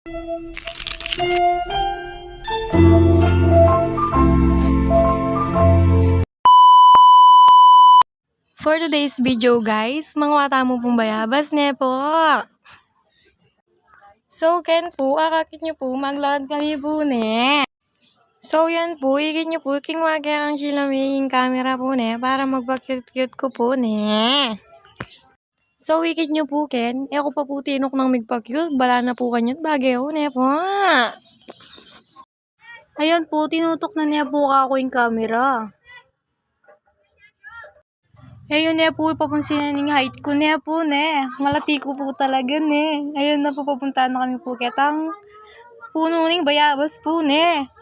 For today's video guys, mga mo pong bayabas ne po. So ken po, akakit nyo po, maglakad kami po ne. So yan po, ikit nyo po, king wagyang sila may camera po ne, para magpa-cute-cute ko po ne. So ikit nyo po ken, ako pa po tinok ng migpa-cute, bala na po kanyot bagay ne po. Ayan po, tinutok na niya po ako yung camera. Ayun na po, ipapansin ng height ko na po ne. Malati ko po talaga ne. Ayun na po, papunta na kami po ketang puno ng bayabas po ne.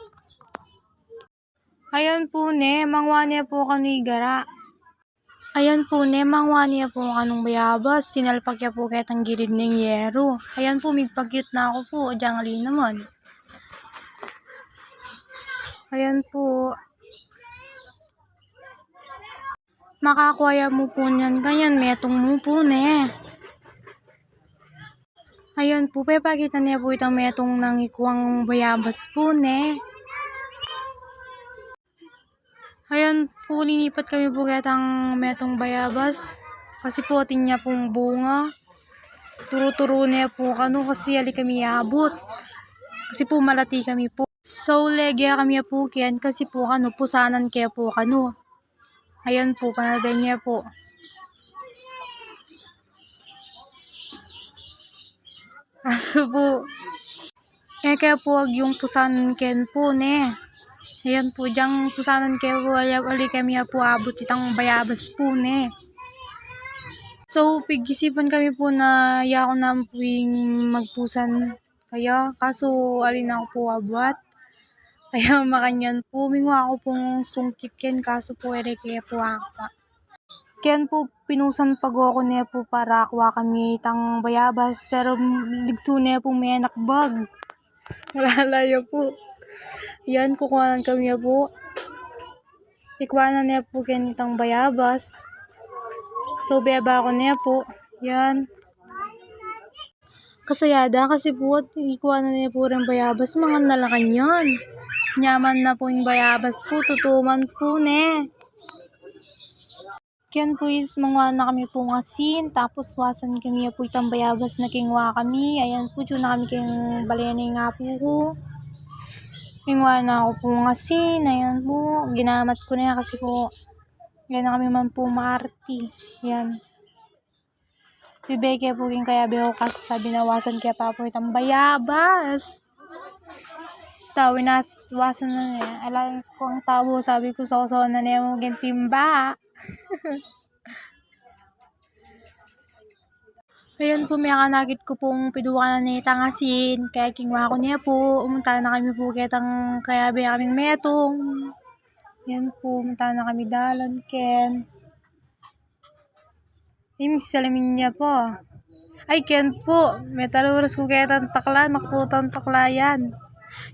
Ayun po ne, mangwa niya po kanigara. Ayun po ne, mangwa niya po kanong bayabas. Tinalpak niya po ketang gilid ng yero. Ayun po, may pag-cute na ako po. Jangali naman. Ayun po. Makakuha mo po niyan, ganyan, metong mo po ne. Ayun po, pepakita niya po itang metong nang ikuang bayabas po ne. Ayun po, linipat kami po kitang metong bayabas. Kasi po, niya pong bunga. Turo-turo niya po kano kasi ali kami abot. Kasi po, malati kami po. So, legya kami po kiyan kasi po kano, pusanan kaya po kano. Ayun po, panadan niya po. Kaso po, kaya po yung pusanan ken po ne. Ayan po, diyang pusanan kaya po, ali kami po abot itang bayabas po ne. So, pigisipan kami po na yako na po yung magpusan kaya, kaso alin ako po abot. Kaya makanyan po, mingwa ako pong sungkit ken, kaso po ere kaya po ako. Ken po, pinusan pag ako niya po para kuha kami itang bayabas, pero ligso niya po may nakbag. Malalayo po. Yan, kukuhanan kami po. Ikuhanan niya po ken itang bayabas. So, beba ako niya po. Yan. Kasayada kasi po, ikuhanan niya po rin bayabas. Mga nalakan yan. Nyaman na po yung bayabas po. Tutuman po ne. Yan po is mga na kami po ngasin. Tapos wasan kami po itang bayabas na kingwa kami. Ayan po, dyan na kami king balena nga po ko. Kingwa na ako po ngasin. Ayan po. Ginamat ko na kasi po. Yan na kami man po maarti. Yan. Bibeke po king kaya beho kasi sabi na wasan kaya pa po itang bayabas. Tawin na wasan na niya. Alam ko ang tabo, sabi ko sa na niya mo timba. Ayun po, may kanagit ko pong piduwa na ni tangasin. Kaya kingwa ko niya po. Umunta na kami po ketang kaya be kaming metong. Yan po, umunta na kami dalan ken. Imig salamin niya po. Ay, ken po. Metaluras ko ketang takla. Nakaputang takla yan.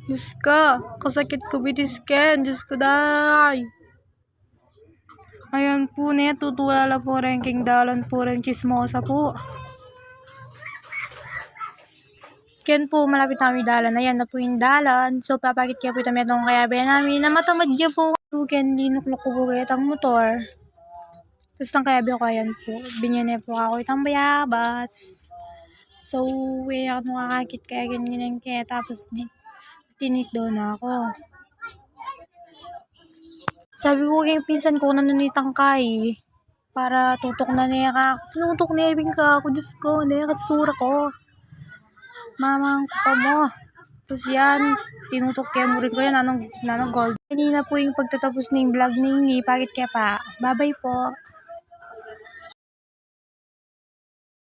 Diyos ko, kasakit ko bitis ken. Diyos ko day. Ayan po ne, tutulala po rin king dalan po rin chismosa po. Ken po, malapit na kami dalan. Ayan na po yung dalan. So, papakit kaya po ito metong kaya ba namin na matamad niya po. Ken, linuklok ko po kaya itang motor. Tapos nang kaya ko ayan po. Binyan po ako itang bayabas. So, ako nakakakit kaya ganyan kaya. Tapos, tinik daw na ako. Sabi ko kay pinsan ko na nanitang kay. Para tutok na niya ka. Tunutok na ibing ka ako. Diyos ko, na kasura ko. Mamang ko mo. Tapos yan, tinutok kaya mo rin ko yan, nanong gold. Kanina po yung pagtatapos ng vlog ninyi, pakit kaya pa. Bye-bye po.